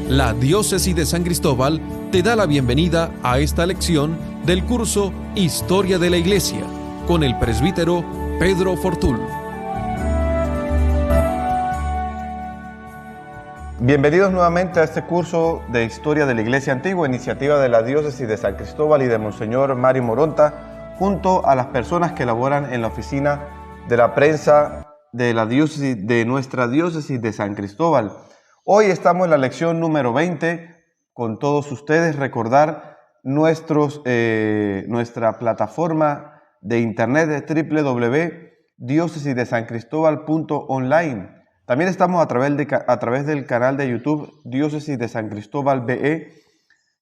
La Diócesis de San Cristóbal te da la bienvenida a esta lección del curso Historia de la Iglesia con el presbítero Pedro Fortul. Bienvenidos nuevamente a este curso de Historia de la Iglesia Antigua, iniciativa de la Diócesis de San Cristóbal y de Monseñor Mario Moronta, junto a las personas que laboran en la oficina de la prensa de la diócesis, de nuestra Diócesis de San Cristóbal. Hoy estamos en la lección número 20 con todos ustedes. Recordar nuestra plataforma de internet de www.diocesisdesancristóbal.online. También estamos a través del canal de YouTube Diócesis de San Cristóbal BE.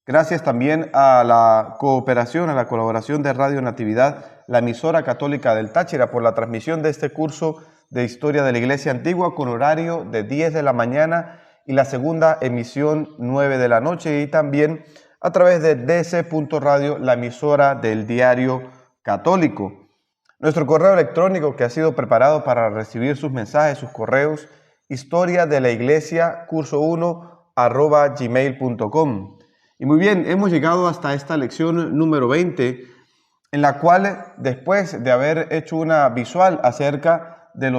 Gracias también a la cooperación, a la colaboración de Radio Natividad, la emisora católica del Táchira, por la transmisión de este curso de Historia de la Iglesia Antigua con horario de 10 de la mañana y la segunda emisión 9 de la noche, y también a través de DC.radio, la emisora del Diario Católico. Nuestro correo electrónico que ha sido preparado para recibir sus mensajes, sus correos, historia de la iglesia curso1@gmail.com. Y muy bien, hemos llegado hasta esta lección número 20, en la cual, después de haber hecho una visual acerca de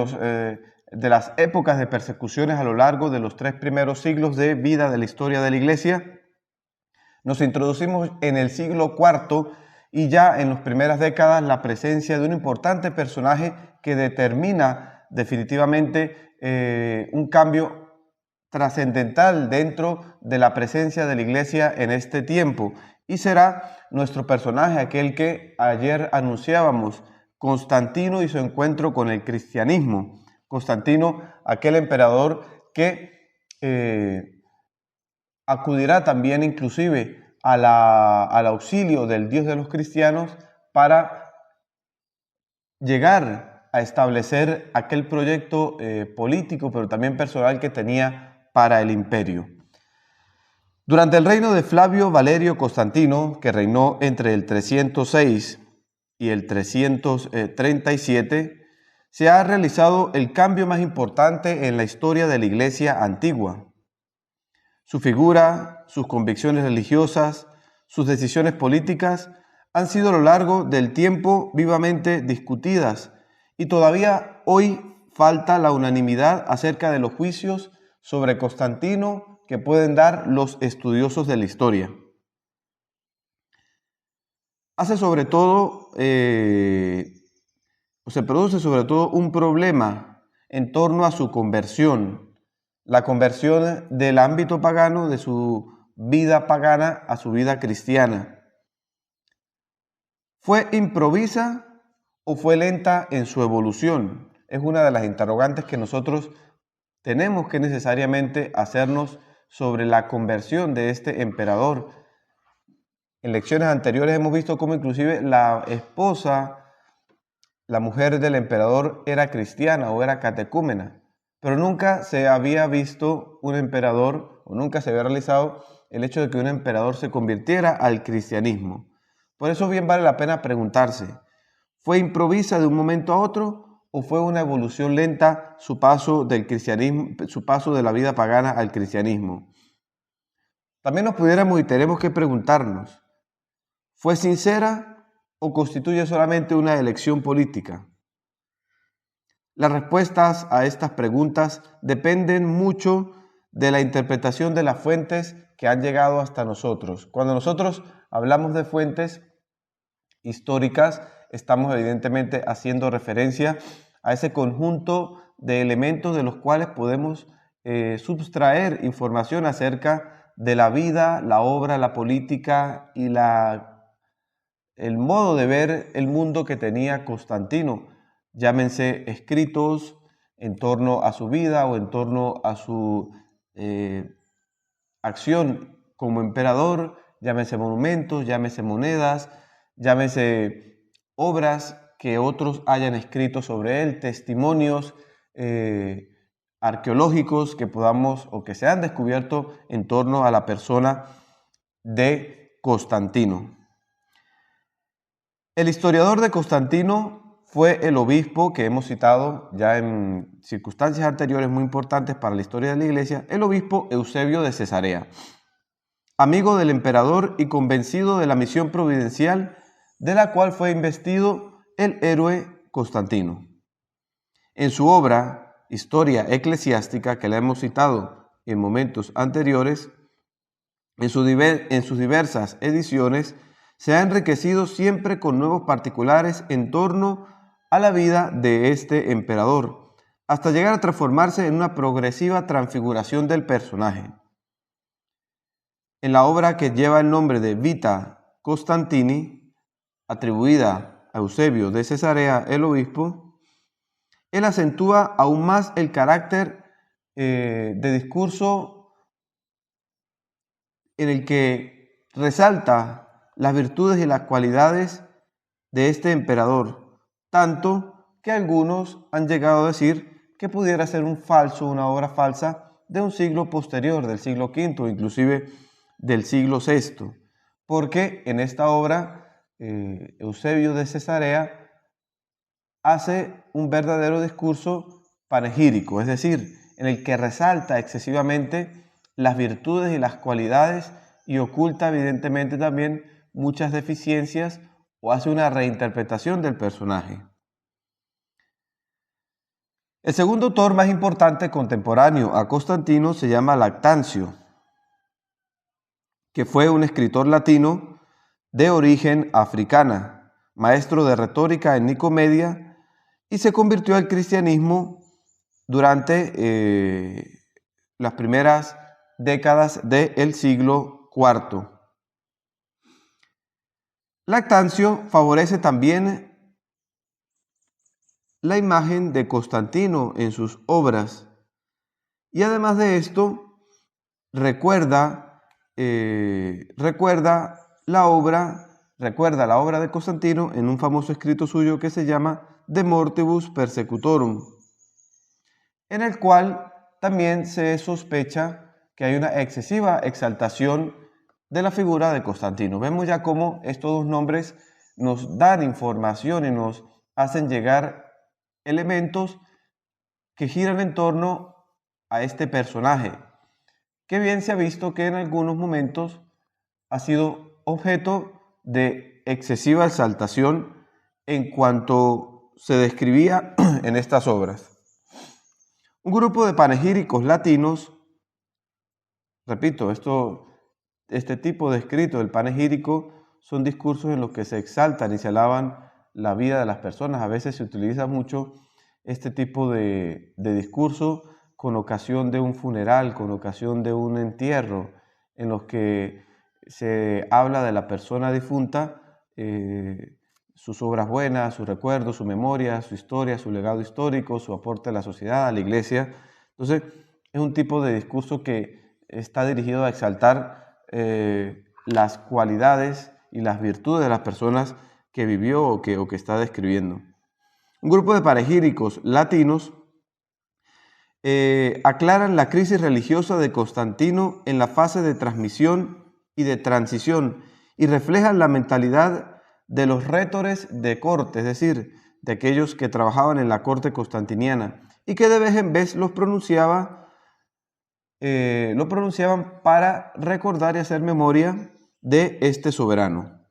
las épocas de persecuciones a lo largo de los 3 primeros siglos de vida de la historia de la Iglesia, nos introducimos en el siglo IV y ya en las primeras décadas la presencia de un importante personaje que determina definitivamente un cambio trascendental dentro de la presencia de la Iglesia en este tiempo, y será nuestro personaje, aquel que ayer anunciábamos, Constantino y su encuentro con el cristianismo. Constantino, aquel emperador que acudirá también inclusive al auxilio del Dios de los cristianos para llegar a establecer aquel proyecto político, pero también personal que tenía para el imperio. Durante el reino de Flavio Valerio Constantino, que reinó entre el 306 y el 337, se ha realizado el cambio más importante en la historia de la Iglesia antigua. Su figura, sus convicciones religiosas, sus decisiones políticas han sido a lo largo del tiempo vivamente discutidas, y todavía hoy falta la unanimidad acerca de los juicios sobre Constantino que pueden dar los estudiosos de la historia. Se produce sobre todo un problema en torno a su conversión, la conversión del ámbito pagano, de su vida pagana a su vida cristiana. ¿Fue improvisa o fue lenta en su evolución? Es una de las interrogantes que nosotros tenemos que necesariamente hacernos sobre la conversión de este emperador. En lecciones anteriores hemos visto cómo inclusive la esposa, la mujer del emperador, era cristiana o era catecúmena, pero nunca se había visto un emperador, o nunca se había realizado el hecho de que un emperador se convirtiera al cristianismo. Por eso bien vale la pena preguntarse, ¿fue improvisa de un momento a otro o fue una evolución lenta su paso del cristianismo, su paso de la vida pagana al cristianismo? También nos pudiéramos y tenemos que preguntarnos, ¿fue sincera o constituye solamente una elección política? Las respuestas a estas preguntas dependen mucho de la interpretación de las fuentes que han llegado hasta nosotros. Cuando nosotros hablamos de fuentes históricas, estamos evidentemente haciendo referencia a ese conjunto de elementos de los cuales podemos subtraer información acerca de la vida, la obra, la política y el modo de ver el mundo que tenía Constantino. Llámense escritos en torno a su vida o en torno a su acción como emperador, llámense monumentos, llámense monedas, llámense obras que otros hayan escrito sobre él, testimonios arqueológicos que podamos o que se han descubierto en torno a la persona de Constantino. El historiador de Constantino fue el obispo que hemos citado ya en circunstancias anteriores muy importantes para la historia de la Iglesia, el obispo Eusebio de Cesarea, amigo del emperador y convencido de la misión providencial de la cual fue investido el héroe Constantino. En su obra Historia Eclesiástica, que la hemos citado en momentos anteriores, en sus diversas ediciones, se ha enriquecido siempre con nuevos particulares en torno a la vida de este emperador, hasta llegar a transformarse en una progresiva transfiguración del personaje. En la obra que lleva el nombre de Vita Constantini, atribuida a Eusebio de Cesarea, el obispo, él acentúa aún más el carácter de discurso en el que resalta las virtudes y las cualidades de este emperador, tanto que algunos han llegado a decir que pudiera ser una obra falsa de un siglo posterior, del siglo V, inclusive del siglo VI, porque en esta obra Eusebio de Cesarea hace un verdadero discurso panegírico, es decir, en el que resalta excesivamente las virtudes y las cualidades y oculta evidentemente también muchas deficiencias o hace una reinterpretación del personaje. El segundo autor más importante contemporáneo a Constantino se llama Lactancio, que fue un escritor latino de origen africana, maestro de retórica en Nicomedia, y se convirtió al cristianismo durante las primeras décadas del siglo IV. Lactancio favorece también la imagen de Constantino en sus obras y además de esto recuerda la obra de Constantino en un famoso escrito suyo que se llama De Mortibus Persecutorum, en el cual también se sospecha que hay una excesiva exaltación de la figura de Constantino. Vemos ya cómo estos dos nombres nos dan información y nos hacen llegar elementos que giran en torno a este personaje, que bien se ha visto que en algunos momentos ha sido objeto de excesiva exaltación en cuanto se describía en estas obras. Un grupo de panegíricos latinos, repito, este tipo de escrito del panegírico son discursos en los que se exaltan y se alaban la vida de las personas. A veces se utiliza mucho este tipo de discurso con ocasión de un funeral, con ocasión de un entierro, en los que se habla de la persona difunta, sus obras buenas, sus recuerdos, su memoria, su historia, su legado histórico, su aporte a la sociedad, a la iglesia. Entonces, es un tipo de discurso que está dirigido a exaltar las cualidades y las virtudes de las personas que vivió o que está describiendo. Un grupo de panegíricos latinos aclaran la crisis religiosa de Constantino en la fase de transmisión y de transición y reflejan la mentalidad de los rέτores de corte, es decir, de aquellos que trabajaban en la corte constantiniana y que de vez en vez lo pronunciaban para recordar y hacer memoria de este soberano.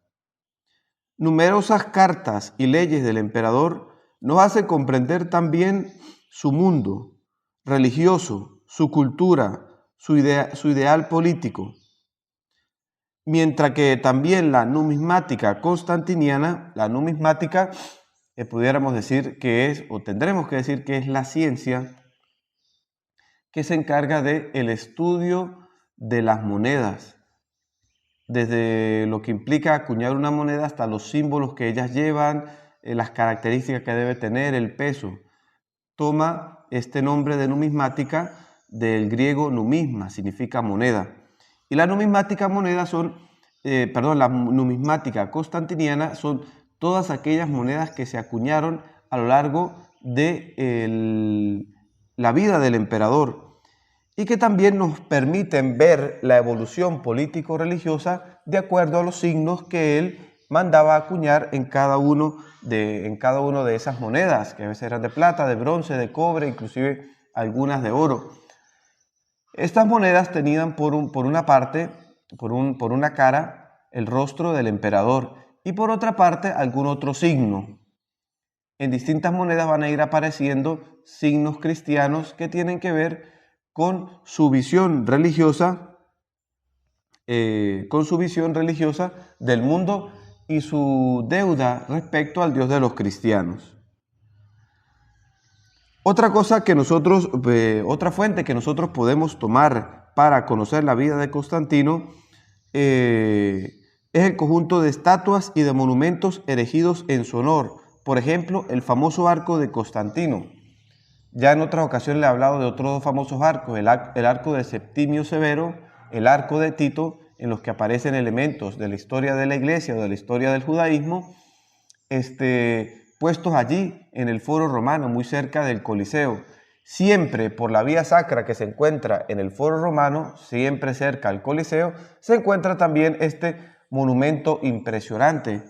Numerosas cartas y leyes del emperador nos hacen comprender también su mundo religioso, su cultura, su ideal político, mientras que también la numismática constantiniana, la numismática pudiéramos decir que es, o tendremos que decir que es la ciencia que se encarga del estudio de las monedas, desde lo que implica acuñar una moneda hasta los símbolos que ellas llevan, las características que debe tener, el peso. Toma este nombre de numismática del griego numisma, significa moneda. Y la numismática la numismática constantiniana son todas aquellas monedas que se acuñaron a lo largo de la vida del emperador y que también nos permiten ver la evolución político-religiosa de acuerdo a los signos que él mandaba acuñar en cada uno de esas monedas, que a veces eran de plata, de bronce, de cobre, inclusive algunas de oro. Estas monedas tenían por una parte, por una cara, el rostro del emperador y por otra parte algún otro signo. En distintas monedas van a ir apareciendo signos cristianos que tienen que ver con su visión religiosa, del mundo y su deuda respecto al Dios de los cristianos. Otra fuente que nosotros podemos tomar para conocer la vida de Constantino es el conjunto de estatuas y de monumentos erigidos en su honor. Por ejemplo, el famoso arco de Constantino. Ya en otras ocasiones le he hablado de otros dos famosos arcos, el arco de Septimio Severo, el arco de Tito, en los que aparecen elementos de la historia de la iglesia o de la historia del judaísmo, puestos allí en el Foro Romano, muy cerca del Coliseo. Siempre por la vía sacra que se encuentra en el Foro Romano, siempre cerca al Coliseo, se encuentra también este monumento impresionante,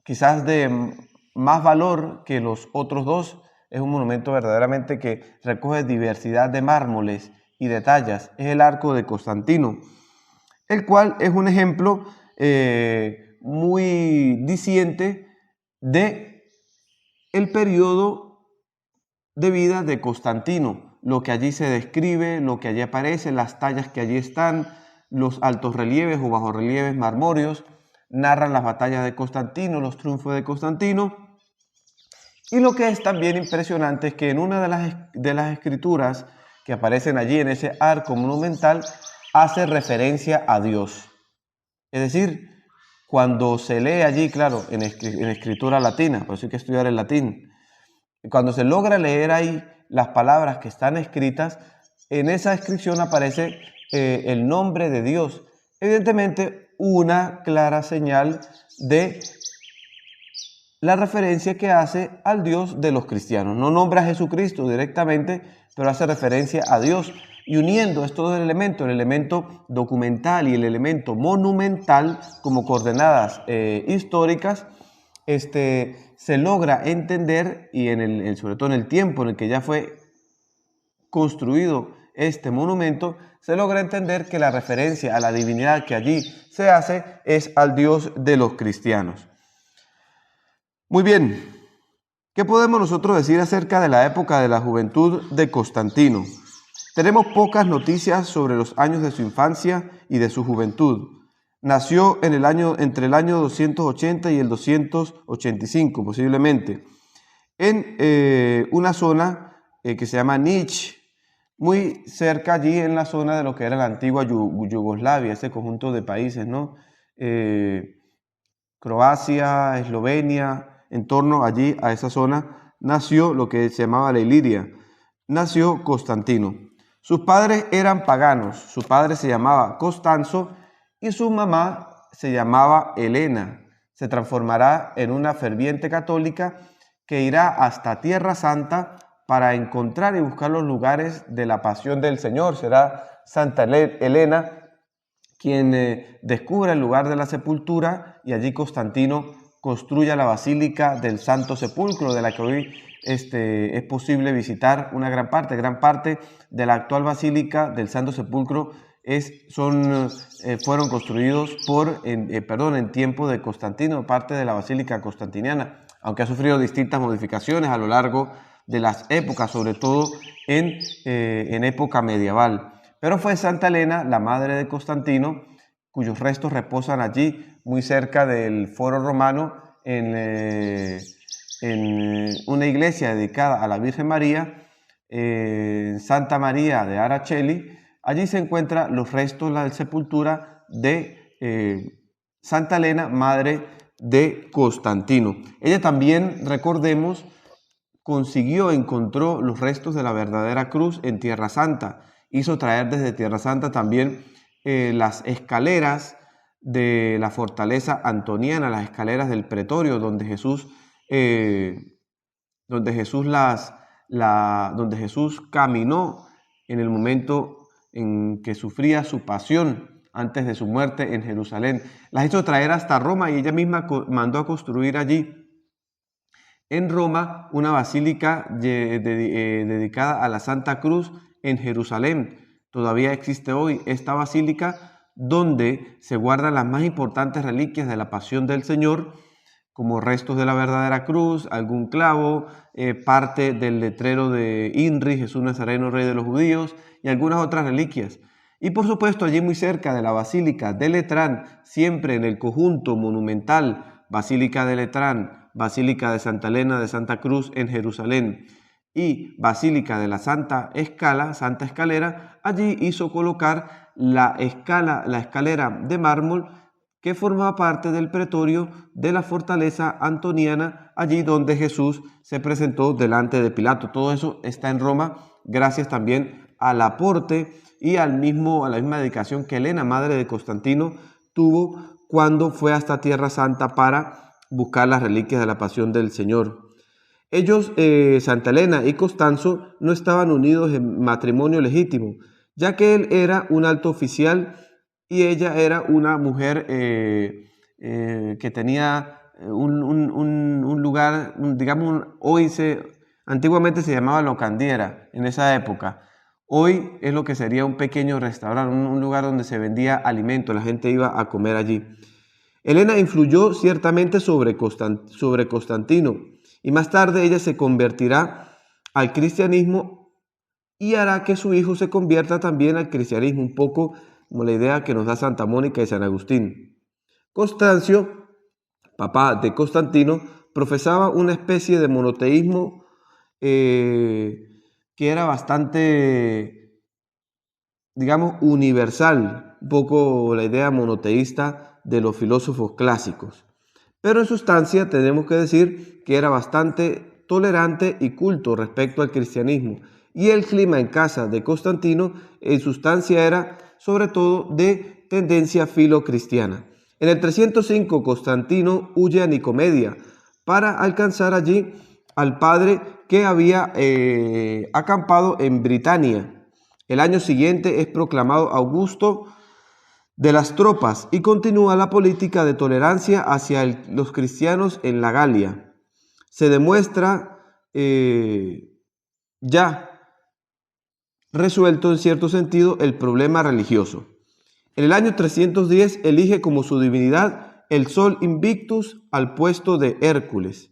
quizás de más valor que los otros dos. Es un monumento verdaderamente que recoge diversidad de mármoles y de tallas. Es el arco de Constantino, el cual es un ejemplo muy diciente de el periodo de vida de Constantino, lo que allí se describe, lo que allí aparece, las tallas que allí están, los altos relieves o bajorrelieves marmóreos, narran las batallas de Constantino, los triunfos de Constantino. Y lo que es también impresionante es que en una de las escrituras que aparecen allí en ese arco monumental hace referencia a Dios. Es decir, cuando se lee allí, claro, en escritura latina, por eso hay que estudiar el latín, cuando se logra leer ahí las palabras que están escritas, en esa descripción aparece el nombre de Dios. Evidentemente, una clara señal de la referencia que hace al Dios de los cristianos. No nombra a Jesucristo directamente, pero hace referencia a Dios. Y uniendo estos dos elementos, el elemento documental y el elemento monumental como coordenadas históricas, se logra entender, y sobre todo en el tiempo en el que ya fue construido este monumento, se logra entender que la referencia a la divinidad que allí se hace es al Dios de los cristianos. Muy bien, ¿qué podemos nosotros decir acerca de la época de la juventud de Constantino? Tenemos pocas noticias sobre los años de su infancia y de su juventud. Nació entre el año 280 y el 285, posiblemente, en una zona que se llama Nich, muy cerca allí en la zona de lo que era la antigua Yugoslavia, ese conjunto de países, ¿no? Croacia, Eslovenia, en torno allí a esa zona, nació lo que se llamaba la Iliria, nació Constantino. Sus padres eran paganos, su padre se llamaba Constanzo y su mamá se llamaba Helena. Se transformará en una ferviente católica que irá hasta Tierra Santa para encontrar y buscar los lugares de la pasión del Señor. Será Santa Helena quien descubre el lugar de la sepultura, y allí Constantino construye la Basílica del Santo Sepulcro, de la que hoy es posible visitar una gran parte de la actual Basílica del Santo Sepulcro fueron construidos en tiempo de Constantino, parte de la Basílica Constantiniana, aunque ha sufrido distintas modificaciones a lo largo de las épocas, sobre todo en época medieval. Pero fue Santa Helena, la madre de Constantino, cuyos restos reposan allí, muy cerca del Foro Romano, en una iglesia dedicada a la Virgen María, Santa María de Aracelli. Allí se encuentran los restos de la sepultura de Santa Helena, madre de Constantino. Ella también, recordemos, encontró los restos de la verdadera cruz en Tierra Santa. Hizo traer desde Tierra Santa también las escaleras de la fortaleza antoniana, las escaleras del pretorio, donde Jesús caminó en el momento en que sufría su pasión. antes de su muerte en Jerusalén. Las hizo traer hasta Roma y ella misma mandó a construir allí en Roma una basílica dedicada a la Santa Cruz en Jerusalén. Todavía existe hoy esta basílica donde se guardan las más importantes reliquias de la pasión del Señor, como restos de la verdadera cruz, algún clavo, parte del letrero de INRI, Jesús Nazareno, Rey de los Judíos, y algunas otras reliquias. Y por supuesto allí muy cerca de la Basílica de Letrán, siempre en el conjunto monumental, Basílica de Letrán, Basílica de Santa Elena de Santa Cruz en Jerusalén y Basílica de la Santa Escalera, allí hizo colocar la escalera de mármol que formaba parte del pretorio de la fortaleza antoniana, allí donde Jesús se presentó delante de Pilato. Todo eso está en Roma, gracias también al aporte y a la misma dedicación que Helena, madre de Constantino, tuvo cuando fue hasta Tierra Santa para buscar las reliquias de la pasión del Señor. Ellos, Santa Elena y Constanzo, no estaban unidos en matrimonio legítimo, ya que él era un alto oficial y ella era una mujer que tenía un lugar, digamos, antiguamente se llamaba locandiera en esa época. Hoy es lo que sería un pequeño restaurante, un lugar donde se vendía alimento, la gente iba a comer allí. Helena influyó ciertamente sobre Constantino y más tarde ella se convertirá al cristianismo y hará que su hijo se convierta también al cristianismo, un poco como la idea que nos da Santa Mónica y San Agustín. Constancio, papá de Constantino, profesaba una especie de monoteísmo que era bastante, digamos, universal, un poco la idea monoteísta de los filósofos clásicos. Pero en sustancia tenemos que decir que era bastante tolerante y culto respecto al cristianismo. Y el clima en casa de Constantino en sustancia era sobre todo de tendencia filocristiana. En el 305 Constantino huye a Nicomedia para alcanzar allí al padre que había acampado en Britania. El año siguiente es proclamado Augusto de las tropas y continúa la política de tolerancia hacia los cristianos en la Galia. Se demuestra ya resuelto en cierto sentido el problema religioso. En el año 310 elige como su divinidad el Sol Invictus al puesto de Hércules.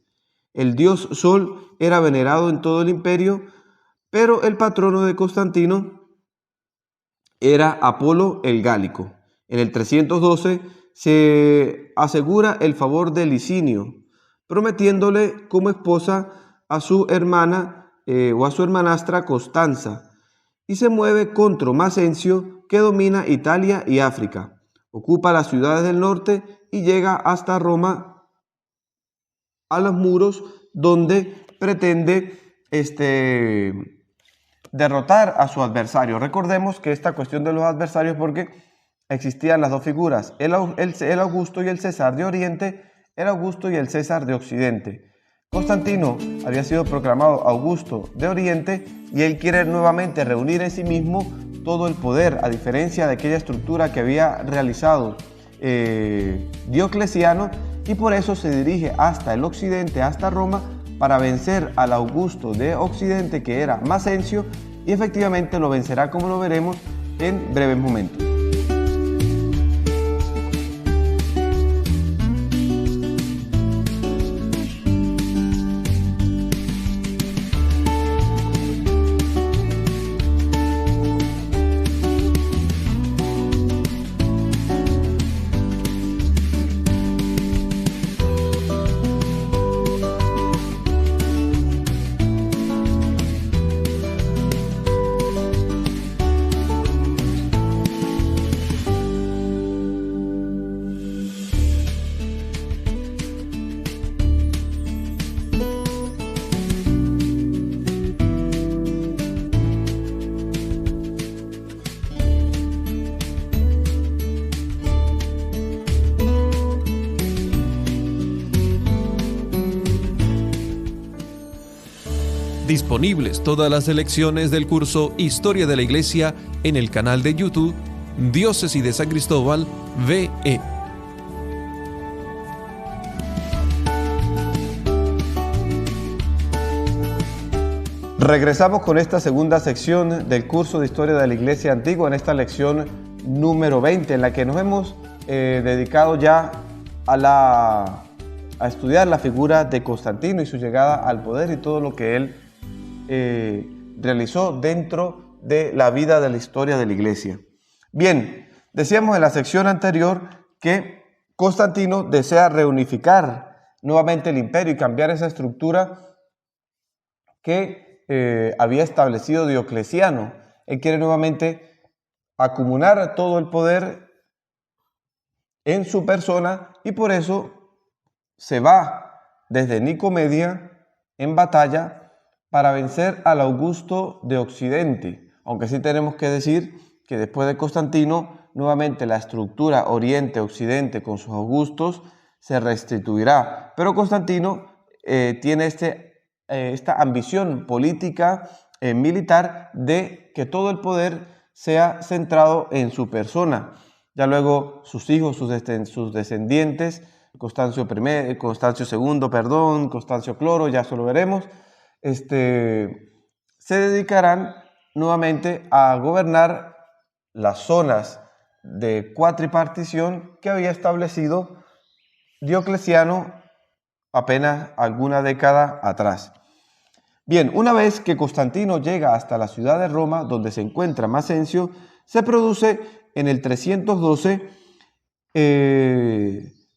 El dios Sol era venerado en todo el imperio, pero el patrono de Constantino era Apolo el Gálico. En el 312 se asegura el favor de Licinio, prometiéndole como esposa a su hermana o a su hermanastra Constanza, y se mueve contra Macencio, que domina Italia y África. Ocupa las ciudades del norte y llega hasta Roma, a los muros, donde pretende derrotar a su adversario. Recordemos que esta cuestión de los adversarios, porque existían las dos figuras, el Augusto y el César de Oriente, el Augusto y el César de Occidente. Constantino había sido proclamado Augusto de Oriente y él quiere nuevamente reunir en sí mismo todo el poder, a diferencia de aquella estructura que había realizado Diocleciano, y por eso se dirige hasta el occidente, hasta Roma, para vencer al Augusto de Occidente, que era Macencio, y efectivamente lo vencerá, como lo veremos en breves momentos. Disponibles todas las lecciones del curso Historia de la Iglesia en el canal de YouTube Diócesis de San Cristóbal, V.E. Regresamos con esta segunda sección del curso de Historia de la Iglesia Antigua, en esta lección número 20, en la que nos hemos dedicado ya a estudiar la figura de Constantino y su llegada al poder y todo lo que él realizó dentro de la vida de la historia de la Iglesia. Bien, decíamos en la sección anterior que Constantino desea reunificar nuevamente el imperio y cambiar esa estructura que había establecido Diocleciano. Él quiere nuevamente acumular todo el poder en su persona y por eso se va desde Nicomedia en batalla para vencer al Augusto de Occidente. Aunque sí tenemos que decir que después de Constantino, nuevamente la estructura Oriente-Occidente con sus Augustos se restituirá. Pero Constantino tiene esta ambición política militar de que todo el poder sea centrado en su persona. Ya luego sus hijos, sus descendientes, Constancio II, Constancio Cloro, ya eso lo veremos, se dedicarán nuevamente a gobernar las zonas de cuatripartición que había establecido Diocleciano apenas alguna década atrás. Bien, una vez que Constantino llega hasta la ciudad de Roma, donde se encuentra Macencio, se produce en el 312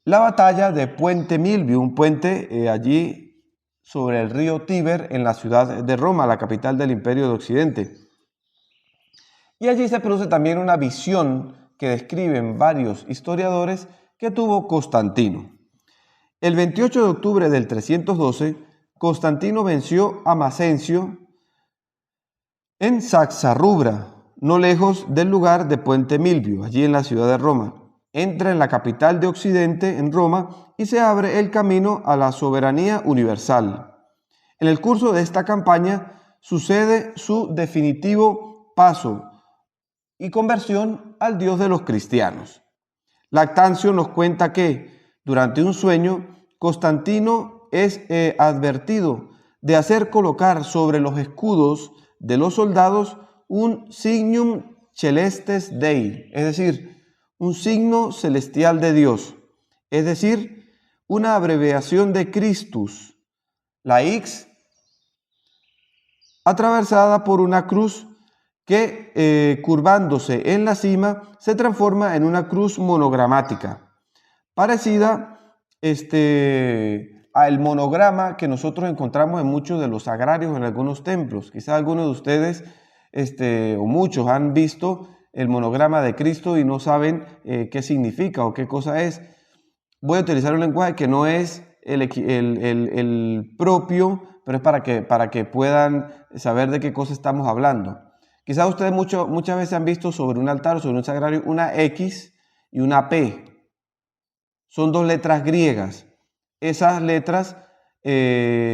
la batalla de Puente Milvio, un puente allí sobre el río Tíber en la ciudad de Roma, la capital del Imperio de Occidente. Y allí se produce también una visión que describen varios historiadores que tuvo Constantino. El 28 de octubre del 312, Constantino venció a Macencio en Saxarrubra, no lejos del lugar de Puente Milvio, allí en la ciudad de Roma. Entra en la capital de Occidente, en Roma, y se abre el camino a la soberanía universal. En el curso de esta campaña sucede su definitivo paso y conversión al Dios de los cristianos. Lactancio nos cuenta que, durante un sueño, Constantino es advertido de hacer colocar sobre los escudos de los soldados un signum celestes Dei, es decir, un signo celestial de Dios, es decir, una abreviación de Christus, la X atravesada por una cruz que, curvándose en la cima, se transforma en una cruz monogramática, parecida al monograma que nosotros encontramos en muchos de los sagrarios en algunos templos. Quizás algunos de ustedes o muchos han visto el monograma de Cristo y no saben qué significa o qué cosa es. Voy a utilizar un lenguaje que no es el propio, pero es para que puedan saber de qué cosa estamos hablando. Quizás ustedes muchas veces han visto sobre un altar o sobre un sagrario una X y una P. Son dos letras griegas. Esas letras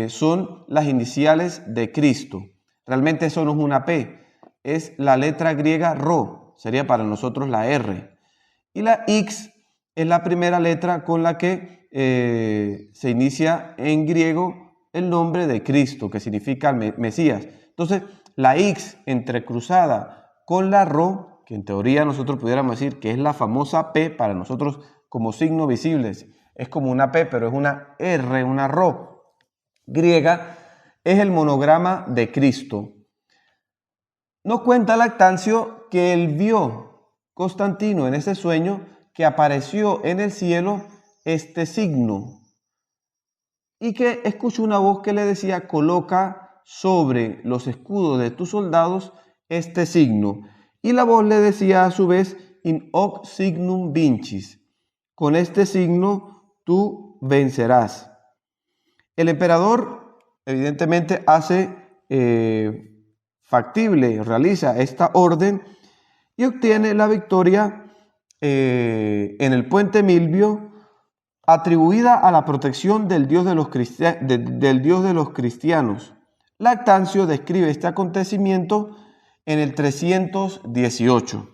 son las iniciales de Cristo. Realmente eso no es una P, es la letra griega Rho, sería para nosotros la R. Y la X es la primera letra con la que se inicia en griego el nombre de Cristo, que significa Mesías. Entonces, la X entrecruzada con la Rho, que en teoría nosotros pudiéramos decir que es la famosa P para nosotros como signo visible, es como una P, pero es una R, una Rho griega, es el monograma de Cristo. Nos cuenta Lactancio que él vio, Constantino, en ese sueño, que apareció en el cielo este signo y que escuchó una voz que le decía: coloca sobre los escudos de tus soldados este signo. Y la voz le decía a su vez: in hoc signum vincis, con este signo tú vencerás. El emperador evidentemente hace factible, realiza esta orden y obtiene la victoria en el Puente Milvio, atribuida a la protección del Dios de los cristianos. Lactancio describe este acontecimiento en el 318.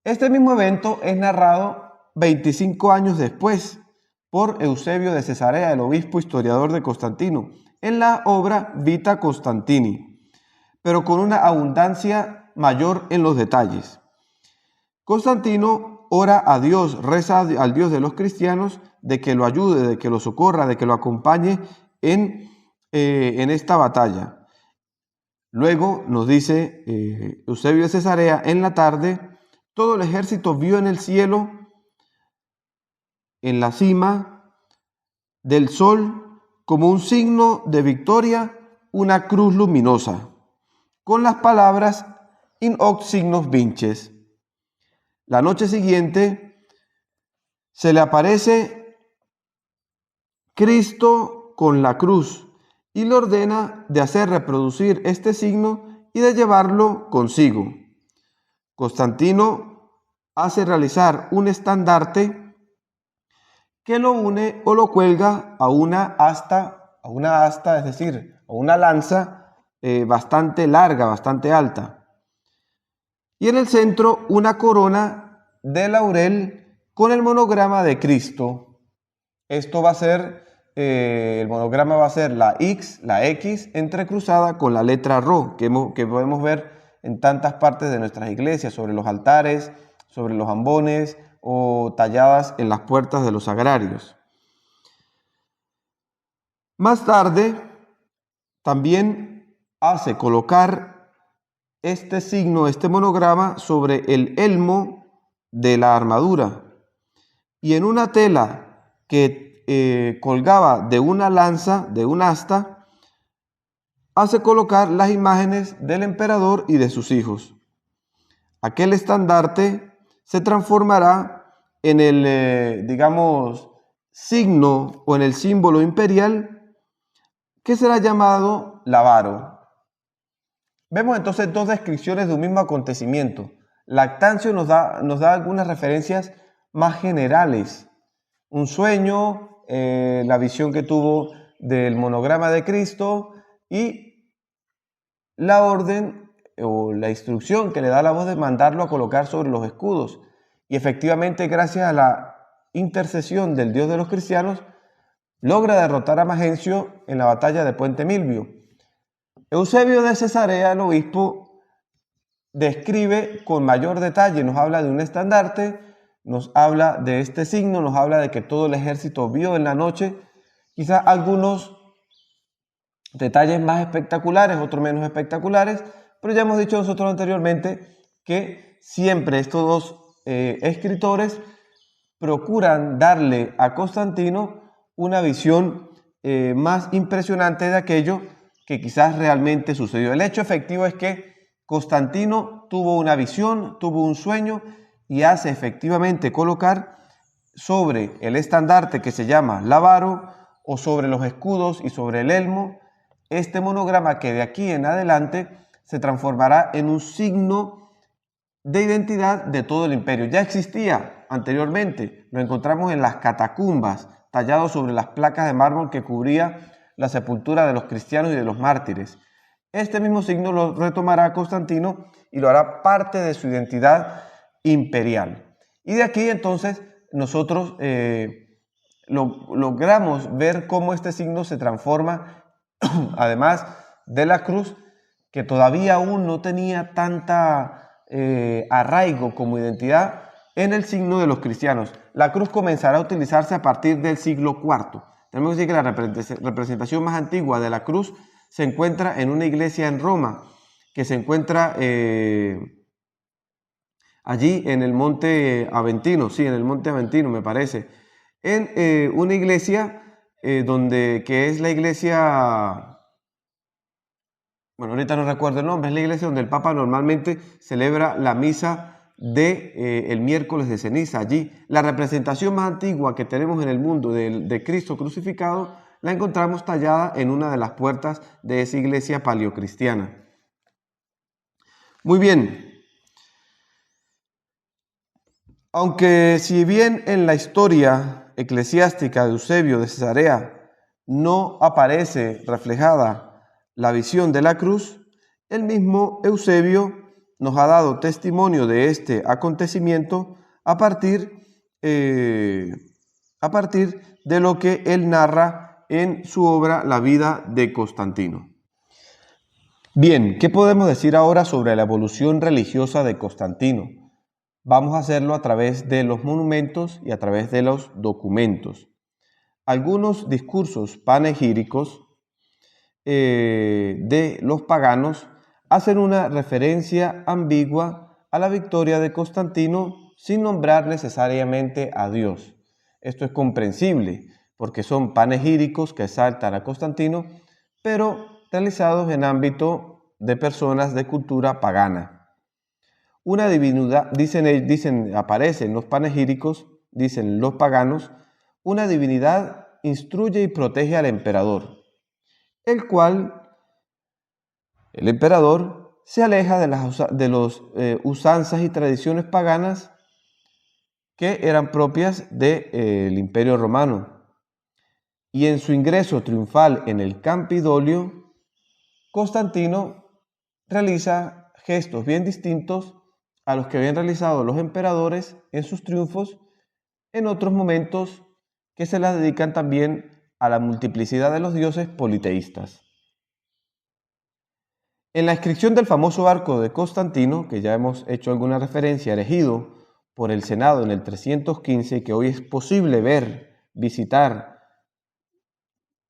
Este mismo evento es narrado 25 años después por Eusebio de Cesarea, el obispo historiador de Constantino, en la obra Vita Constantini, pero con una abundancia mayor en los detalles. Constantino ora a Dios, reza al Dios de los cristianos de que lo ayude, de que lo socorra, de que lo acompañe en esta batalla. Luego nos dice Eusebio de Cesarea, en la tarde, todo el ejército vio en el cielo, en la cima del sol, como un signo de victoria, una cruz luminosa, con las palabras in hoc signos vinces. La noche siguiente se le aparece Cristo con la cruz y le ordena de hacer reproducir este signo y de llevarlo consigo. Constantino hace realizar un estandarte que lo une o lo cuelga a una asta, es decir, a una lanza bastante larga, bastante alta. Y en el centro una corona de laurel con el monograma de Cristo. Esto va a ser, el monograma va a ser la X entrecruzada con la letra Rho, que podemos ver en tantas partes de nuestras iglesias, sobre los altares, sobre los ambones o talladas en las puertas de los sagrarios. Más tarde, también hace colocar este signo, este monograma, sobre el elmo de la armadura. Y en una tela que colgaba de una lanza, de un asta, hace colocar las imágenes del emperador y de sus hijos. Aquel estandarte se transformará en el, signo o en el símbolo imperial que será llamado Lavaro. Vemos entonces dos descripciones de un mismo acontecimiento. Lactancio nos da algunas referencias más generales. Un sueño, la visión que tuvo del monograma de Cristo y la orden o la instrucción que le da la voz de mandarlo a colocar sobre los escudos. Y efectivamente, gracias a la intercesión del Dios de los cristianos, logra derrotar a Magencio en la batalla de Puente Milvio. Eusebio de Cesarea, el obispo, describe con mayor detalle, nos habla de un estandarte, nos habla de este signo, nos habla de que todo el ejército vio en la noche, quizás algunos detalles más espectaculares, otros menos espectaculares, pero ya hemos dicho nosotros anteriormente que siempre estos dos escritores procuran darle a Constantino una visión más impresionante de aquello que quizás realmente sucedió. El hecho efectivo es que Constantino tuvo una visión, tuvo un sueño y hace efectivamente colocar sobre el estandarte que se llama Lavaro o sobre los escudos y sobre el elmo este monograma que de aquí en adelante se transformará en un signo de identidad de todo el imperio. Ya existía anteriormente, lo encontramos en las catacumbas, tallado sobre las placas de mármol que cubría la sepultura de los cristianos y de los mártires. Este mismo signo lo retomará Constantino y lo hará parte de su identidad imperial. Y de aquí entonces nosotros logramos ver cómo este signo se transforma, además de la cruz, que todavía aún no tenía tanta arraigo como identidad, en el signo de los cristianos. La cruz comenzará a utilizarse a partir del siglo IV. Tenemos que decir que la representación más antigua de la cruz se encuentra en una iglesia en Roma, que se encuentra allí en el Monte Aventino, en el Monte Aventino me parece, en una iglesia que es la iglesia, bueno, ahorita no recuerdo el nombre, es la iglesia donde el Papa normalmente celebra la misa el miércoles de ceniza. Allí la representación más antigua que tenemos en el mundo de Cristo crucificado la encontramos tallada en una de las puertas de esa iglesia paleocristiana. Muy bien, aunque si bien en la historia eclesiástica de Eusebio de Cesarea no aparece reflejada la visión de la cruz, el mismo Eusebio nos ha dado testimonio de este acontecimiento a partir de lo que él narra en su obra La vida de Constantino. Bien, ¿qué podemos decir ahora sobre la evolución religiosa de Constantino? Vamos a hacerlo a través de los monumentos y a través de los documentos. Algunos discursos panegíricos de los paganos hacen una referencia ambigua a la victoria de Constantino sin nombrar necesariamente a Dios. Esto es comprensible porque son panegíricos que exaltan a Constantino, pero realizados en ámbito de personas de cultura pagana. Una divinidad, aparecen los panegíricos, dicen los paganos, una divinidad instruye y protege al emperador, el cual, el emperador, se aleja de las usanzas y tradiciones paganas que eran propias del Imperio Romano. Y en su ingreso triunfal en el Campidoglio, Constantino realiza gestos bien distintos a los que habían realizado los emperadores en sus triunfos en otros momentos que se las dedican también a la multiplicidad de los dioses politeístas. En la inscripción del famoso arco de Constantino, que ya hemos hecho alguna referencia, erigido por el Senado en el 315, que hoy es posible visitar,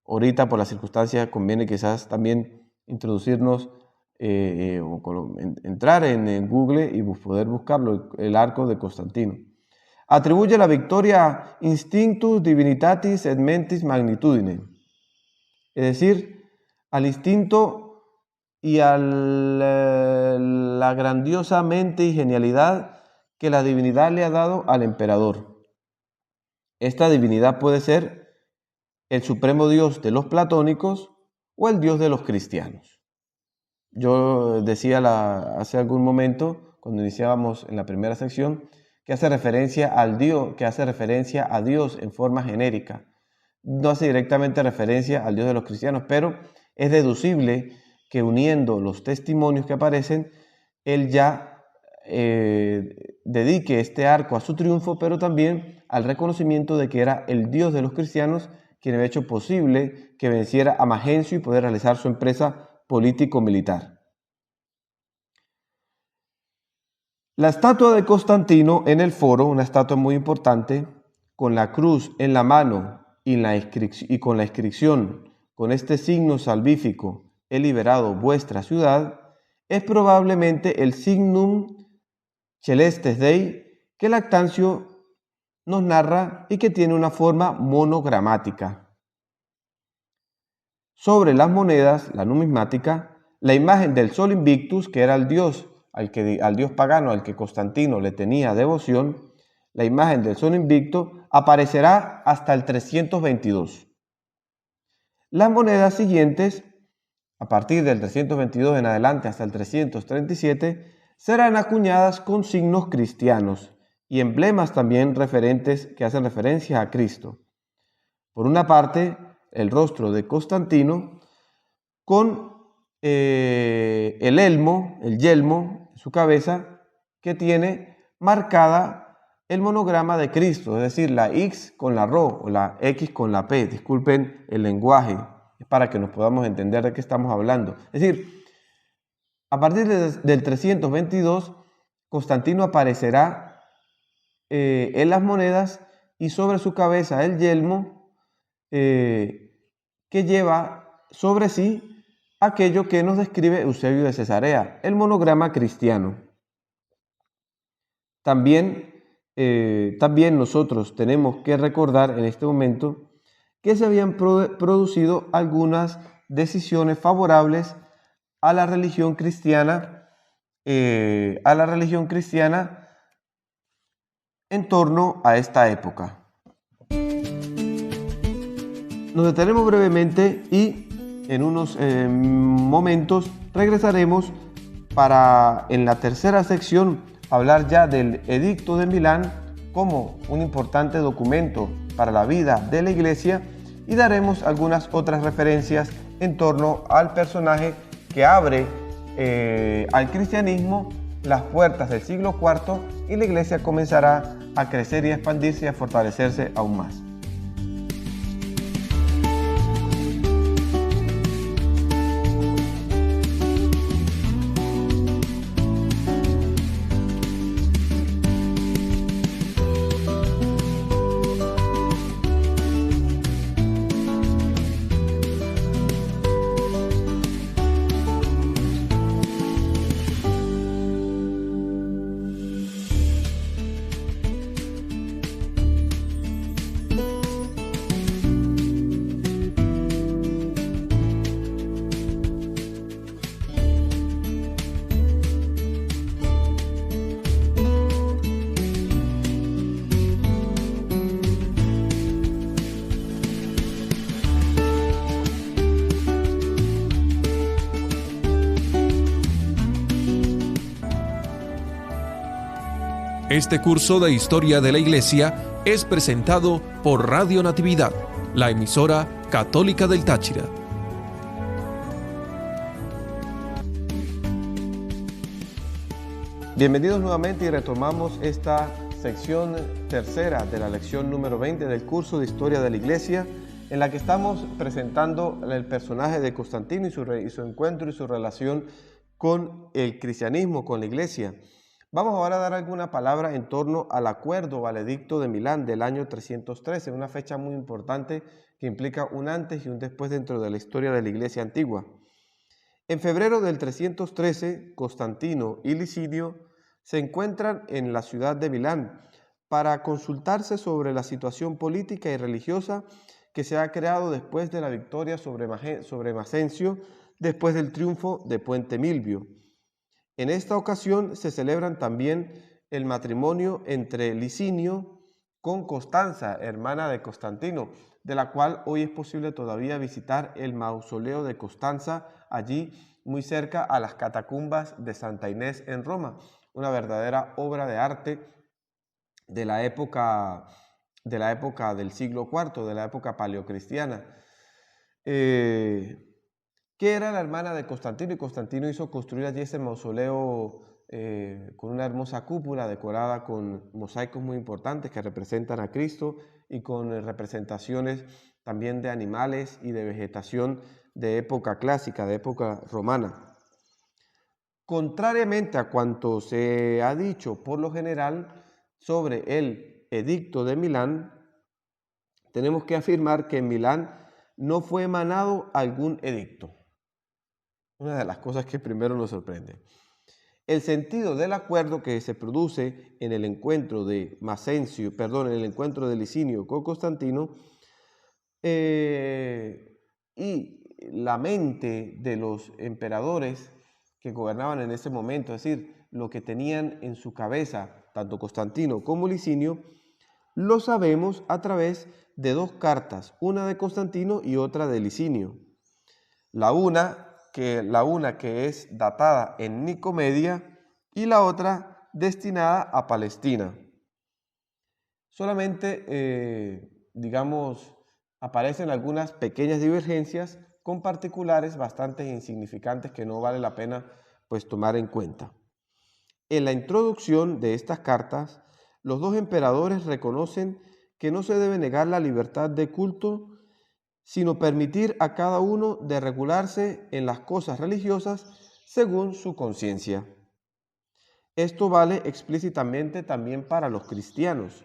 ahorita por las circunstancias conviene quizás también introducirnos entrar en Google y poder buscarlo, el arco de Constantino. Atribuye la victoria Instinctus Divinitatis et Mentis Magnitudine, es decir, al instinto y a la grandiosa mente y genialidad que la divinidad le ha dado al emperador. Esta divinidad puede ser el supremo Dios de los platónicos o el Dios de los cristianos. Yo decía hace algún momento, cuando iniciábamos en la primera sección, que hace referencia a Dios en forma genérica. No hace directamente referencia al Dios de los cristianos, pero es deducible que uniendo los testimonios que aparecen, él ya dedique este arco a su triunfo, pero también al reconocimiento de que era el Dios de los cristianos quien había hecho posible que venciera a Magencio y poder realizar su empresa político-militar. La estatua de Constantino en el foro, una estatua muy importante, con la cruz en la mano y con la inscripción, con este signo salvífico, he liberado vuestra ciudad, es probablemente el Signum Celestes Dei que Lactancio nos narra y que tiene una forma monogramática. Sobre las monedas, la numismática, la imagen del Sol Invictus, que era el dios al dios pagano al que Constantino le tenía devoción, la imagen del Sol Invicto aparecerá hasta el 322. Las monedas siguientes, a partir del 322 en adelante hasta el 337, serán acuñadas con signos cristianos y emblemas también que hacen referencia a Cristo. Por una parte, el rostro de Constantino con el yelmo en su cabeza, que tiene marcada el monograma de Cristo, es decir, la X con la Rho o la X con la P. Disculpen el lenguaje, es para que nos podamos entender de qué estamos hablando. Es decir, a partir del 322, Constantino aparecerá en las monedas y sobre su cabeza el yelmo que lleva sobre sí aquello que nos describe Eusebio de Cesarea, el monograma cristiano. También nosotros tenemos que recordar en este momento que se habían producido algunas decisiones favorables a la religión cristiana, en torno a esta época. Nos detenemos brevemente y en unos momentos regresaremos para, en la tercera sección, hablar ya del Edicto de Milán como un importante documento para la vida de la Iglesia y daremos algunas otras referencias en torno al personaje que abre al cristianismo las puertas del siglo IV y la iglesia comenzará a crecer y a expandirse y a fortalecerse aún más. Este curso de Historia de la Iglesia es presentado por Radio Natividad, la emisora católica del Táchira. Bienvenidos nuevamente y retomamos esta sección tercera de la lección número 20 del curso de Historia de la Iglesia, en la que estamos presentando el personaje de Constantino y su encuentro y su relación con el cristianismo, con la Iglesia. Vamos ahora a dar alguna palabra en torno al acuerdo o al edicto de Milán del año 313, una fecha muy importante que implica un antes y un después dentro de la historia de la Iglesia antigua. En febrero del 313, Constantino y Licinio se encuentran en la ciudad de Milán para consultarse sobre la situación política y religiosa que se ha creado después de la victoria sobre Macencio, después del triunfo de Puente Milvio. En esta ocasión se celebran también el matrimonio entre Licinio con Constanza, hermana de Constantino, de la cual hoy es posible todavía visitar el mausoleo de Constanza, allí muy cerca a las catacumbas de Santa Inés en Roma, una verdadera obra de arte de la época del siglo IV, de la época paleocristiana. Que era la hermana de Constantino, y Constantino hizo construir allí ese mausoleo con una hermosa cúpula decorada con mosaicos muy importantes que representan a Cristo y con representaciones también de animales y de vegetación de época clásica, de época romana. Contrariamente a cuanto se ha dicho por lo general sobre el edicto de Milán, tenemos que afirmar que en Milán no fue emanado algún edicto. Una de las cosas que primero nos sorprende. El sentido del acuerdo que se produce en el encuentro de en el encuentro de Licinio con Constantino y la mente de los emperadores que gobernaban en ese momento, es decir, lo que tenían en su cabeza tanto Constantino como Licinio, lo sabemos a través de dos cartas, una de Constantino y otra de Licinio. La una que es datada en Nicomedia y la otra destinada a Palestina. Solamente, aparecen algunas pequeñas divergencias con particulares bastante insignificantes que no vale la pena tomar en cuenta. En la introducción de estas cartas, los dos emperadores reconocen que no se debe negar la libertad de culto, sino permitir a cada uno de regularse en las cosas religiosas según su conciencia. Esto vale explícitamente también para los cristianos.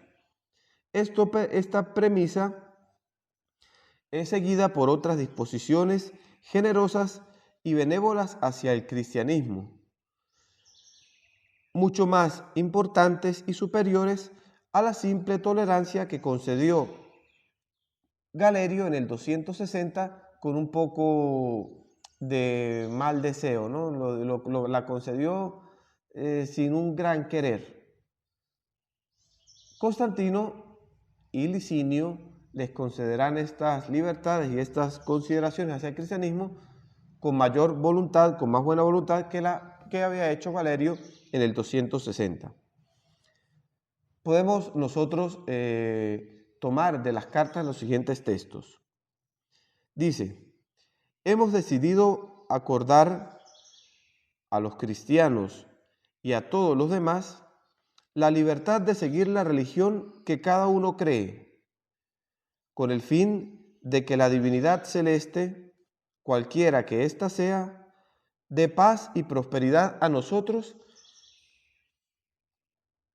Esta premisa es seguida por otras disposiciones generosas y benévolas hacia el cristianismo, mucho más importantes y superiores a la simple tolerancia que concedió Galerio en el 260 con un poco de mal deseo, ¿no? La concedió sin un gran querer. Constantino y Licinio les concederán estas libertades y estas consideraciones hacia el cristianismo con mayor voluntad, con más buena voluntad que la que había hecho Galerio en el 260. Podemos nosotros tomar de las cartas los siguientes textos. Dice: hemos decidido acordar a los cristianos y a todos los demás la libertad de seguir la religión que cada uno cree, con el fin de que la divinidad celeste, cualquiera que ésta sea, dé paz y prosperidad a nosotros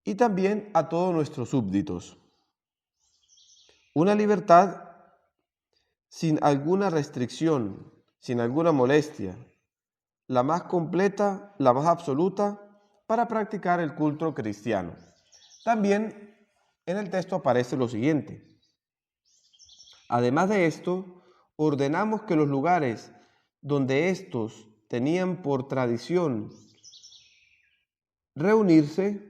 y también a todos nuestros súbditos. Una libertad sin alguna restricción, sin alguna molestia, la más completa, la más absoluta, para practicar el culto cristiano. También en el texto aparece lo siguiente: además de esto, ordenamos que los lugares donde estos tenían por tradición reunirse,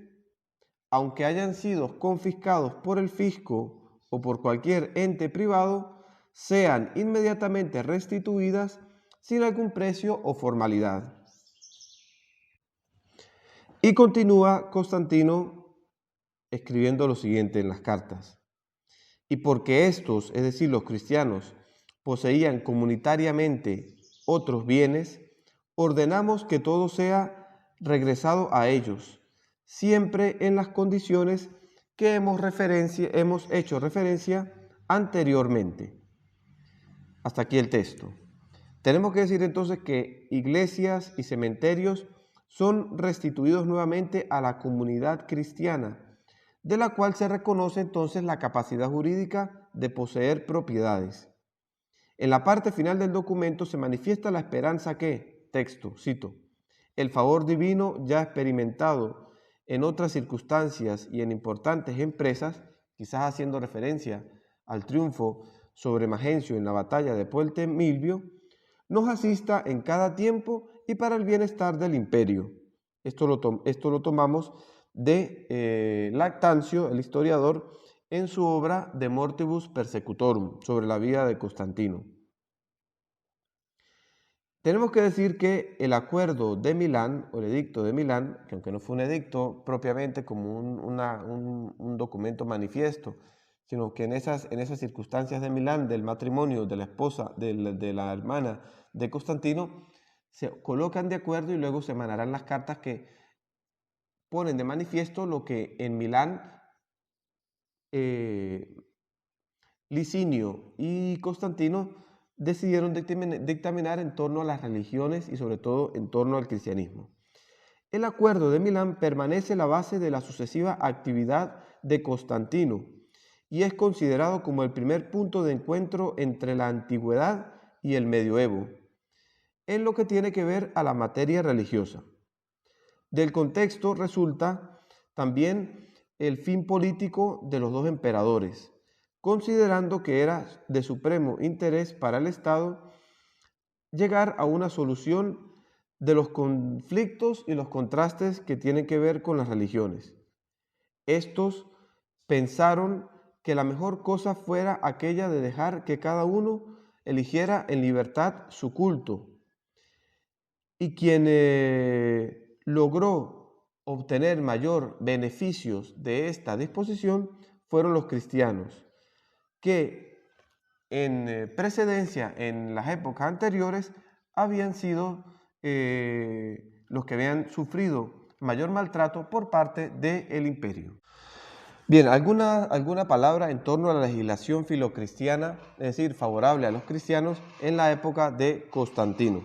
aunque hayan sido confiscados por el fisco o por cualquier ente privado, sean inmediatamente restituidas sin algún precio o formalidad. Y continúa Constantino escribiendo lo siguiente en las cartas: y porque estos, es decir, los cristianos, poseían comunitariamente otros bienes, ordenamos que todo sea regresado a ellos, siempre en las condiciones que hemos hecho referencia anteriormente. Hasta aquí el texto. Tenemos que decir entonces que iglesias y cementerios son restituidos nuevamente a la comunidad cristiana, de la cual se reconoce entonces la capacidad jurídica de poseer propiedades. En la parte final del documento se manifiesta la esperanza que, texto, cito, el favor divino ya experimentado en otras circunstancias y en importantes empresas, quizás haciendo referencia al triunfo sobre Magencio en la batalla de Puente Milvio, nos asista en cada tiempo y para el bienestar del imperio. Esto lo tomamos de Lactancio, el historiador, en su obra De Mortibus Persecutorum, sobre la vida de Constantino. Tenemos que decir que el acuerdo de Milán, o el edicto de Milán, que aunque no fue un edicto propiamente como un documento manifiesto, sino que en esas circunstancias de Milán, del matrimonio de la esposa, de la hermana de Constantino, se colocan de acuerdo y luego se emanarán las cartas que ponen de manifiesto lo que en Milán Licinio y Constantino decidieron dictaminar en torno a las religiones y sobre todo en torno al cristianismo. El acuerdo de Milán permanece la base de la sucesiva actividad de Constantino y es considerado como el primer punto de encuentro entre la antigüedad y el medioevo, en lo que tiene que ver a la materia religiosa. Del contexto resulta también el fin político de los dos emperadores, considerando que era de supremo interés para el Estado llegar a una solución de los conflictos y los contrastes que tienen que ver con las religiones. Estos pensaron que la mejor cosa fuera aquella de dejar que cada uno eligiera en libertad su culto, y quien logró obtener mayor beneficios de esta disposición fueron los cristianos, que en precedencia, en las épocas anteriores, habían sido los que habían sufrido mayor maltrato por parte del imperio. Bien, ¿alguna palabra en torno a la legislación filocristiana, es decir, favorable a los cristianos en la época de Constantino?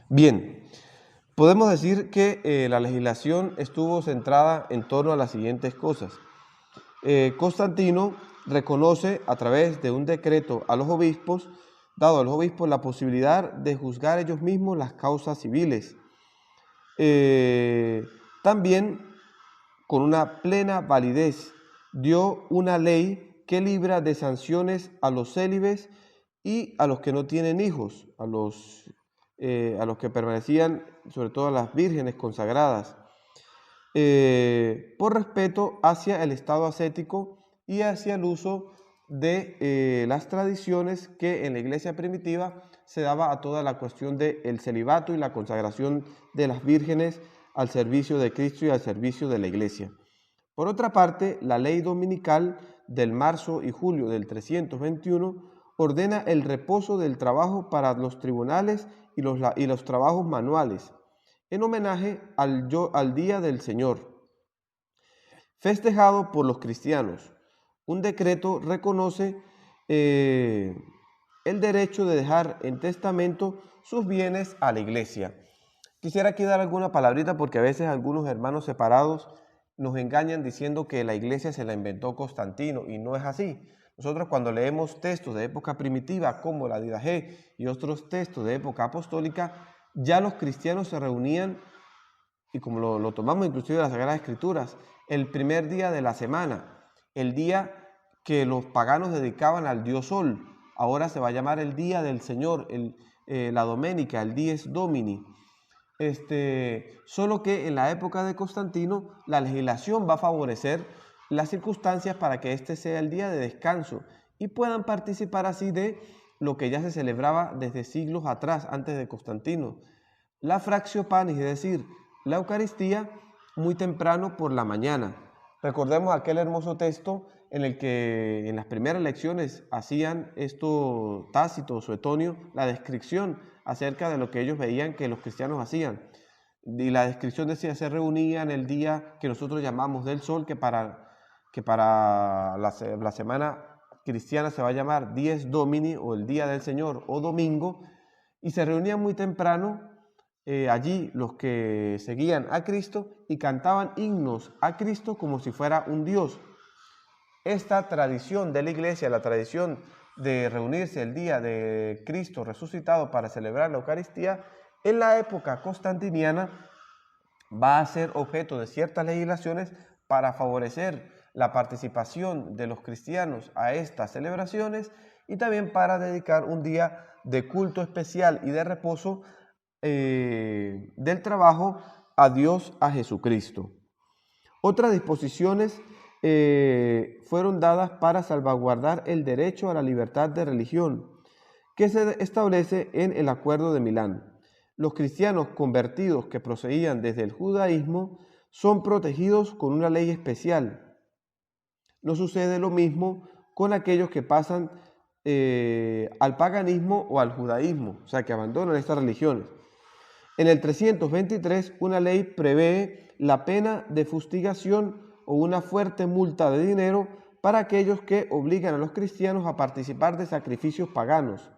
Bien, podemos decir que la legislación estuvo centrada en torno a las siguientes cosas. Constantino reconoce a través de un decreto a los obispos, dado a los obispos la posibilidad de juzgar ellos mismos las causas civiles. También, con una plena validez, dio una ley que libra de sanciones a los célibes y a los que no tienen hijos, a los que permanecían, sobre todo a las vírgenes consagradas, por respeto hacia el estado ascético y hacia el uso de las tradiciones que en la iglesia primitiva se daba a toda la cuestión del celibato y la consagración de las vírgenes al servicio de Cristo y al servicio de la iglesia. Por otra parte, la ley dominical del marzo y julio del 321 ordena el reposo del trabajo para los tribunales y los trabajos manuales, en homenaje al Día del Señor, festejado por los cristianos. Un decreto reconoce el derecho de dejar en testamento sus bienes a la iglesia. Quisiera aquí dar alguna palabrita porque a veces algunos hermanos separados nos engañan diciendo que la iglesia se la inventó Constantino y no es así. Nosotros cuando leemos textos de época primitiva como la Didache y otros textos de época apostólica, ya los cristianos se reunían, y como lo tomamos inclusive de las Sagradas Escrituras, el primer día de la semana, el día que los paganos dedicaban al dios Sol. Ahora se va a llamar el Día del Señor, la Doménica, el Dies Domini. Solo que en la época de Constantino la legislación va a favorecer las circunstancias para que este sea el día de descanso y puedan participar así de lo que ya se celebraba desde siglos atrás, antes de Constantino. La fractio panis, es decir, la Eucaristía muy temprano por la mañana. Recordemos aquel hermoso texto en el que en las primeras lecciones hacían esto Tácito, Suetonio, la descripción acerca de lo que ellos veían que los cristianos hacían. Y la descripción decía, se reunían el día que nosotros llamamos del sol, que para la semana cristiana se va a llamar Dies Domini o el Día del Señor o domingo, y se reunían muy temprano allí los que seguían a Cristo y cantaban himnos a Cristo como si fuera un Dios. Esta tradición de la iglesia, la tradición de reunirse el día de Cristo resucitado para celebrar la Eucaristía, en la época constantiniana va a ser objeto de ciertas legislaciones para favorecer la participación de los cristianos a estas celebraciones y también para dedicar un día de culto especial y de reposo del trabajo a Dios, a Jesucristo. Otras disposiciones fueron dadas para salvaguardar el derecho a la libertad de religión, que se establece en el Acuerdo de Milán. Los cristianos convertidos que procedían desde el judaísmo son protegidos con una ley especial. No sucede lo mismo con aquellos que pasan al paganismo o al judaísmo, o sea, que abandonan estas religiones. En el 323, una ley prevé la pena de fustigación o una fuerte multa de dinero para aquellos que obligan a los cristianos a participar de sacrificios paganos.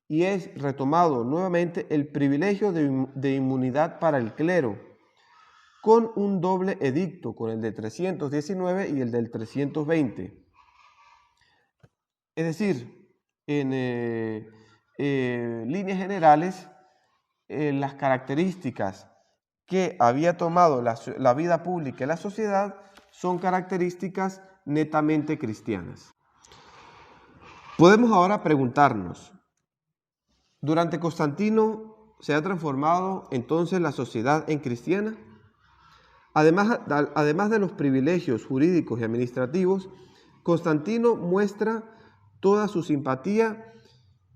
Y es retomado nuevamente el privilegio de inmunidad para el clero, con un doble edicto, con el de 319 y el del 320. Es decir, en líneas generales, las características que había tomado la vida pública y la sociedad son características netamente cristianas. Podemos ahora preguntarnos, ¿durante Constantino se ha transformado entonces la sociedad en cristiana? Además de los privilegios jurídicos y administrativos, Constantino muestra toda su simpatía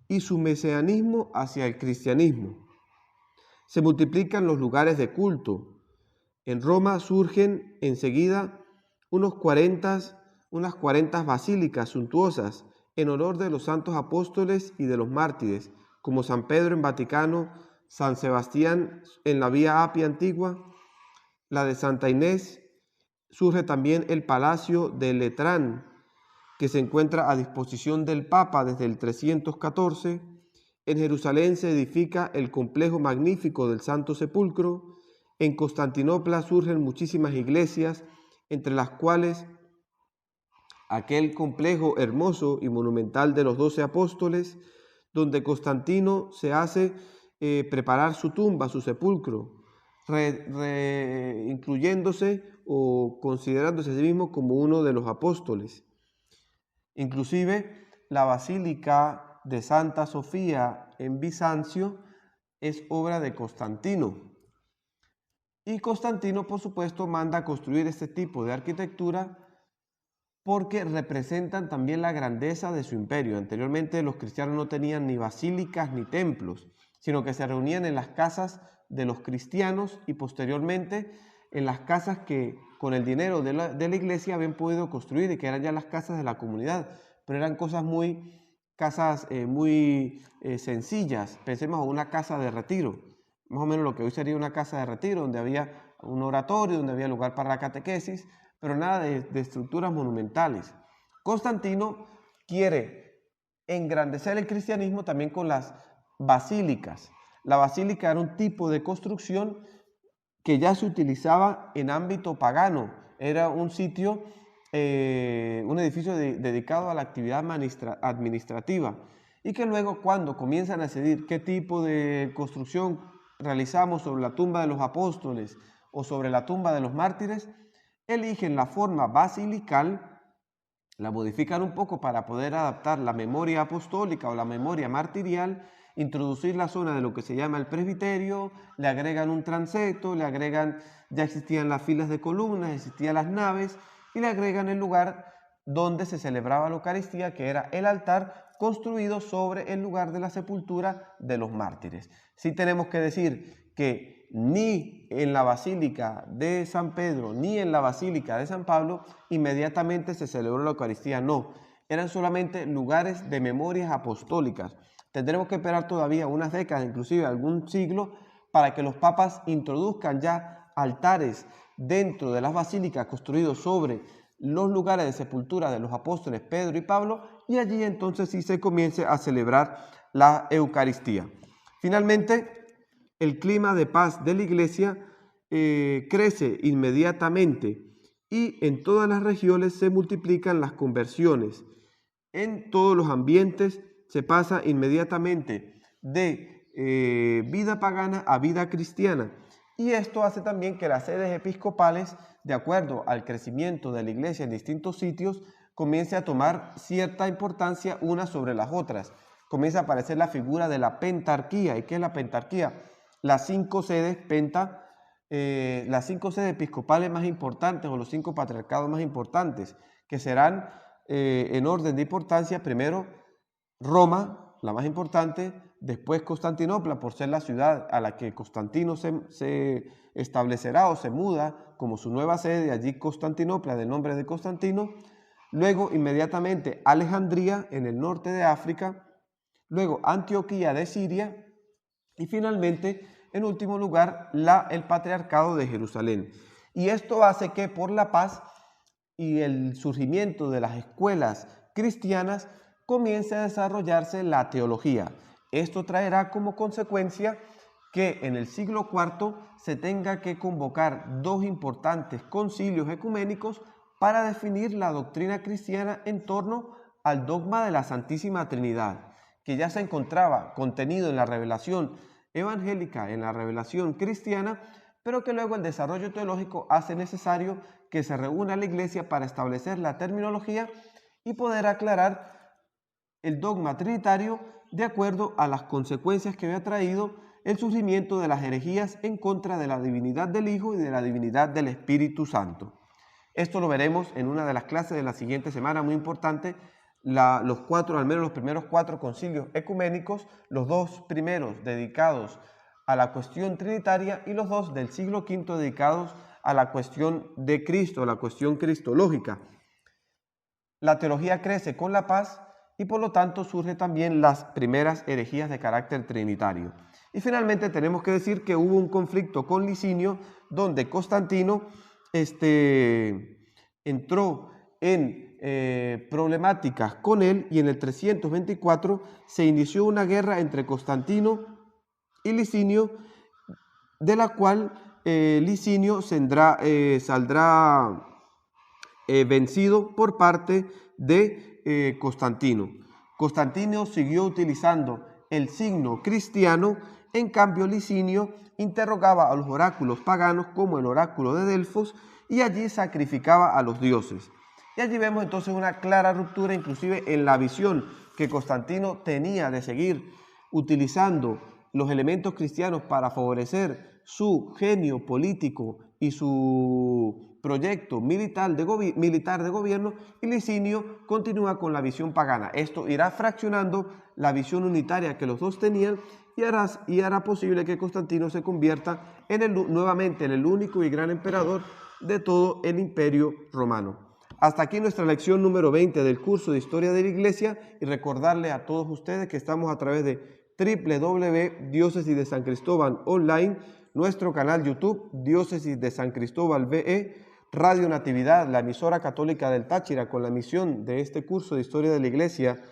y su mesianismo hacia el cristianismo. Se multiplican los lugares de culto. En Roma surgen enseguida unas 40 basílicas suntuosas en honor de los santos apóstoles y de los mártires, como San Pedro en Vaticano, San Sebastián en la Vía Apia Antigua, la de Santa Inés. Surge también el Palacio de Letrán, que se encuentra a disposición del Papa desde el 314. En Jerusalén se edifica el complejo magnífico del Santo Sepulcro. En Constantinopla surgen muchísimas iglesias, entre las cuales aquel complejo hermoso y monumental de los 12 apóstoles, donde Constantino se hace preparar su tumba, su sepulcro, incluyéndose o considerándose a sí mismo como uno de los apóstoles. Inclusive la Basílica de Santa Sofía en Bizancio es obra de Constantino. Y Constantino, por supuesto, manda a construir este tipo de arquitectura porque representan también la grandeza de su imperio. Anteriormente los cristianos no tenían ni basílicas ni templos, sino que se reunían en las casas de los cristianos y posteriormente en las casas que con el dinero de la iglesia habían podido construir y que eran ya las casas de la comunidad, pero eran casas muy sencillas. Pensemos en una casa de retiro. más o menos lo que hoy sería una casa de retiro, donde había un oratorio, donde había lugar para la catequesis, pero nada de estructuras monumentales. Constantino quiere engrandecer el cristianismo también con las basílicas. La basílica era un tipo de construcción que ya se utilizaba en ámbito pagano. Era un sitio, un edificio dedicado a la actividad administrativa, y que luego, cuando comienzan a decidir qué tipo de construcción realizamos sobre la tumba de los apóstoles o sobre la tumba de los mártires, eligen la forma basilical, la modifican un poco para poder adaptar la memoria apostólica o la memoria martirial, introducir la zona de lo que se llama el presbiterio, le agregan un transepto, le agregan, ya existían las filas de columnas, existían las naves, y le agregan el lugar donde se celebraba la Eucaristía, que era el altar construido sobre el lugar de la sepultura de los mártires. Sí tenemos que decir que ni en la Basílica de San Pedro, ni en la Basílica de San Pablo, inmediatamente se celebró la Eucaristía, no. Eran solamente lugares de memorias apostólicas. Tendremos que esperar todavía unas décadas, inclusive algún siglo, para que los papas introduzcan ya altares dentro de las basílicas construidos sobre los lugares de sepultura de los apóstoles Pedro y Pablo, y allí entonces sí se comience a celebrar la Eucaristía. Finalmente, el clima de paz de la Iglesia crece inmediatamente, y en todas las regiones se multiplican las conversiones. En todos los ambientes se pasa inmediatamente de vida pagana a vida cristiana, y esto hace también que las sedes episcopales, de acuerdo al crecimiento de la Iglesia en distintos sitios, comience a tomar cierta importancia unas sobre las otras. Comienza a aparecer la figura de la pentarquía. ¿Y qué es la pentarquía? Las 5 sedes las 5 sedes episcopales más importantes, o los 5 patriarcados más importantes, que serán en orden de importancia: primero Roma, la más importante; después Constantinopla, por ser la ciudad a la que Constantino se establecerá o se muda como su nueva sede, allí Constantinopla, del nombre de Constantino; luego inmediatamente Alejandría, en el norte de África; luego Antioquía de Siria; y finalmente, en último lugar, el Patriarcado de Jerusalén. Y esto hace que, por la paz y el surgimiento de las escuelas cristianas, comience a desarrollarse la teología. Esto traerá como consecuencia que en el siglo IV se tenga que convocar 2 importantes concilios ecuménicos para definir la doctrina cristiana en torno al dogma de la Santísima Trinidad, que ya se encontraba contenido en la revelación evangélica, en la revelación cristiana, pero que luego el desarrollo teológico hace necesario que se reúna la Iglesia para establecer la terminología y poder aclarar el dogma trinitario de acuerdo a las consecuencias que había traído el surgimiento de las herejías en contra de la divinidad del Hijo y de la divinidad del Espíritu Santo. Esto lo veremos en una de las clases de la siguiente semana, muy importante. Al menos los primeros 4 concilios ecuménicos, los 2 primeros dedicados a la cuestión trinitaria y los 2 del siglo V dedicados a la cuestión de Cristo, a la cuestión cristológica. La teología crece con la paz, y por lo tanto surgen también las primeras herejías de carácter trinitario. Y finalmente tenemos que decir que hubo un conflicto con Licinio, donde Constantino entró en problemáticas con él, y en el 324 se inició una guerra entre Constantino y Licinio, de la cual Licinio saldrá vencido por parte de Constantino. Constantino siguió utilizando el signo cristiano, en cambio Licinio interrogaba a los oráculos paganos, como el oráculo de Delfos, y allí sacrificaba a los dioses. Y allí vemos entonces una clara ruptura, inclusive en la visión que Constantino tenía de seguir utilizando los elementos cristianos para favorecer su genio político y su proyecto militar de gobierno, y Licinio continúa con la visión pagana. Esto irá fraccionando la visión unitaria que los dos tenían, y hará posible que Constantino se convierta nuevamente en el único y gran emperador de todo el Imperio Romano. Hasta aquí nuestra lección número 20 del curso de Historia de la Iglesia, y recordarle a todos ustedes que estamos a través de www.diócesis de San Cristóbal online, nuestro canal YouTube, Diócesis de San Cristóbal VE, Radio Natividad, la emisora católica del Táchira, con la emisión de este curso de Historia de la Iglesia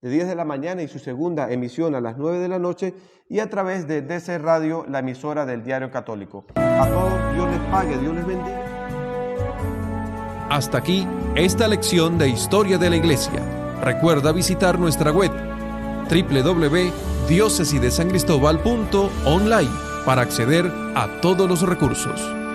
de 10 de la mañana y su segunda emisión a las 9 de la noche, y a través de DC Radio, la emisora del Diario Católico. A todos, Dios les pague, Dios les bendiga. Hasta aquí esta lección de Historia de la Iglesia. Recuerda visitar nuestra web www.diócesidesancristóbal.online para acceder a todos los recursos.